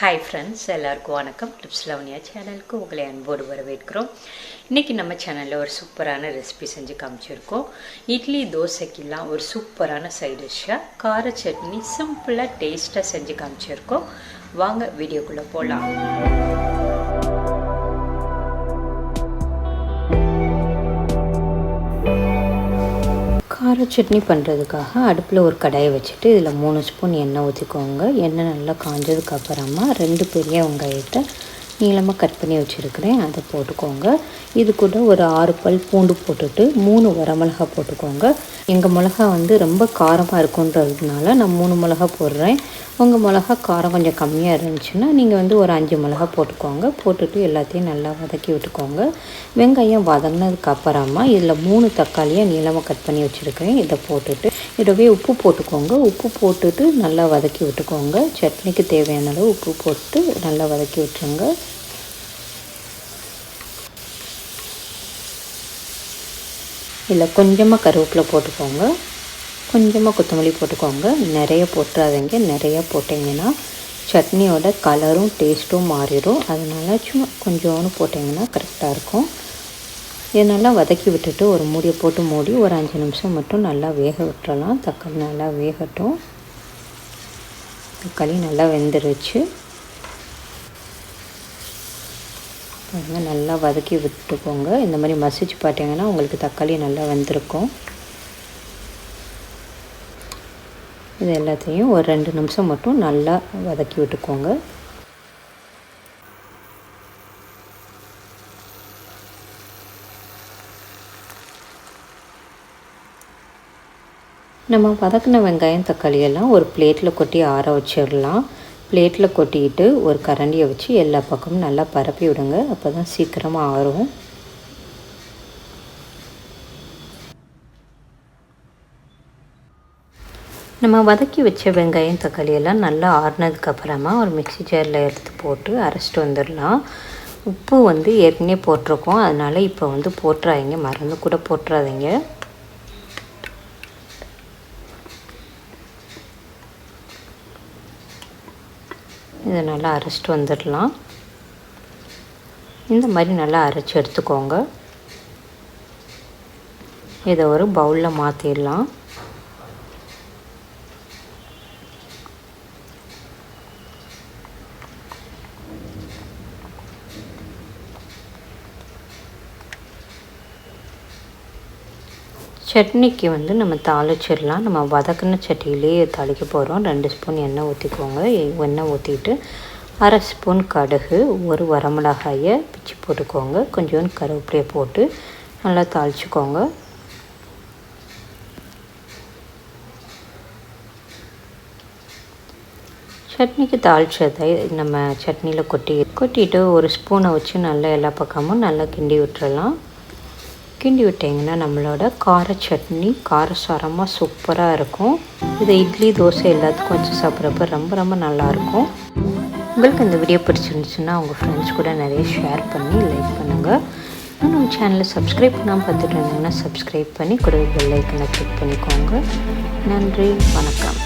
Hi friends, எல்லாருக்கும் வணக்கம். Tips Lavanya சேனலுக்கு உங்களை அன்போடு வரவேற்கிறோம். இன்றைக்கி நம்ம சேனலில் ஒரு சூப்பரான ரெசிபி செஞ்சு காமிச்சிருக்கோம். இட்லி தோசைக்கெல்லாம் ஒரு சூப்பரான சைட் டிஷ்ஷாக கார சட்னி சிம்பிளாக டேஸ்ட்டாக செஞ்சு காமிச்சிருக்கோம். வாங்க வீடியோக்குள்ளே போகலாம். கார சட்னி பண்ணுறதுக்காக அடுப்பில் ஒரு கடாயை வச்சுட்டு இதில் 3 ஸ்பூன் எண்ணெய் ஊற்றிக்கோங்க. எண்ணெய் நல்லா காஞ்சதுக்கு அப்புறமா 2 பெரிய வெங்காயத்தை நீளமாக கட் பண்ணி வச்சுருக்கிறேன், அதை போட்டுக்கோங்க. இது கூட ஒரு 6 பல் பூண்டு போட்டுட்டு 3 வரமிளகா போட்டுக்கோங்க. எங்கள் மிளகா ரொம்ப காரமாக இருக்குன்றதுனால நான் 3 மிளகா போடுறேன். உங்கள் மிளகா காரம் கொஞ்சம் கம்மியாக இருந்துச்சுன்னா நீங்கள் ஒரு 5 மிளகா போட்டுக்கோங்க. போட்டுட்டு எல்லாத்தையும் நல்லா வதக்கி விட்டுக்கோங்க. வெங்காயம் வதங்கினதுக்கு அப்புறமா இதில் 3 தக்காளியாக நீளமாக கட் பண்ணி வச்சுருக்கிறேன், இதை போட்டுட்டு இதவே உப்பு போட்டுக்கோங்க. உப்பு போட்டுட்டு நல்லா வதக்கி விட்டுக்கோங்க. சட்னிக்கு தேவையான அளவு உப்பு போட்டு நல்லா வதக்கி விட்டுருங்க. இதில் கொஞ்சமாக கருவேப்பிலை போட்டுக்கோங்க, கொஞ்சமாக கொத்தமல்லி போட்டுக்கோங்க. நிறைய போட்டுறாதீங்க, நிறையா போட்டிங்கன்னா சட்னியோட கலரும் டேஸ்ட்டும் மாறிடும். அதனால சும்மா கொஞ்சோன்னு போட்டிங்கன்னா கரெக்டாக இருக்கும். இதை நல்லா வதக்கி விட்டுட்டு ஒரு மூடியை போட்டு மூடி ஒரு 5 நிமிஷம் மட்டும் நல்லா வேக விட்டுறலாம். தக்காளி நல்லா வேகட்டும். தக்காளி நல்லா வெந்துருச்சு. நல்லா வதக்கி விட்டுக்கோங்க. இந்த மாதிரி மசிச்சு பார்த்தீங்கன்னா உங்களுக்கு தக்காளி நல்லா வெந்திருக்கும். இது எல்லாத்தையும் ஒரு 2 நிமிஷம் மட்டும் நல்லா வதக்கி விட்டுக்கோங்க. நம்ம வதக்கின வெங்காயம் தக்காளியெல்லாம் ஒரு பிளேட்டில் கொட்டி ஆற வச்சிடலாம். பிளேட்டில் கொட்டிக்கிட்டு ஒரு கரண்டியை வச்சு எல்லா பக்கமும் நல்லா பரப்பி விடுங்க. அப்போ தான் சீக்கிரமாக ஆறும். நம்ம வதக்கி வச்ச வெங்காயம் தக்காளியெல்லாம் நல்லா ஆறுனதுக்கப்புறமா ஒரு மிக்ஸி ஜாரில் எடுத்து போட்டு அரைச்சிட்டு வந்துடலாம். உப்பு ஏற்கனவே போட்டிருக்கோம், அதனால் இப்போ போட்டுறாதீங்க, மறந்து கூட போட்டுறாதீங்க. இதை நல்லா அரைச்சிட்டு வந்துடலாம். இந்த மாதிரி நல்லா அரைச்சி எடுத்துக்கோங்க. இதை ஒரு பவுலில் மாற்றிடலாம். சட்னிக்கு நம்ம தாளிச்சிடலாம். நம்ம வதக்கின சட்டியிலே தாளிக்க போகிறோம். 2 ஸ்பூன் எண்ணெய் ஊற்றிக்கோங்க. எண்ணெய் ஊற்றிட்டு 1/2 ஸ்பூன் கடுகு, ஒரு வரமிளகாயை பிச்சு போட்டுக்கோங்க. கொஞ்சோண்டு கருவேப்பிலையை போட்டு நல்லா தாளிச்சிக்கோங்க. சட்னிக்கு தாளிச்சதை நம்ம சட்னியில் கொட்டிட்டு ஒரு ஸ்பூனை வச்சு நல்லா எல்லா பக்கமும் நல்லா கிண்டி விட்டுறலாம். கிண்டி விட்டிங்கன்னா நம்மளோட கார சட்னி காரசாரமாக சூப்பராக இருக்கும். இதை இட்லி தோசை எல்லாத்துக்கும் வச்சு சாப்பிட்றப்ப ரொம்ப நல்லாயிருக்கும். உங்களுக்கு இந்த வீடியோ பிடிச்சிருந்துச்சுன்னா உங்கள் ஃப்ரெண்ட்ஸ் கூட நிறைய ஷேர் பண்ணி லைக் பண்ணுங்கள். நம்ம சேனலை சப்ஸ்கிரைப் பண்ணாமல் பார்த்துட்டு இருந்தீங்கன்னா சப்ஸ்கிரைப் பண்ணி கூட பெல் ஐக்கனை கிளிக் பண்ணிக்கோங்க. நன்றி, வணக்கம்.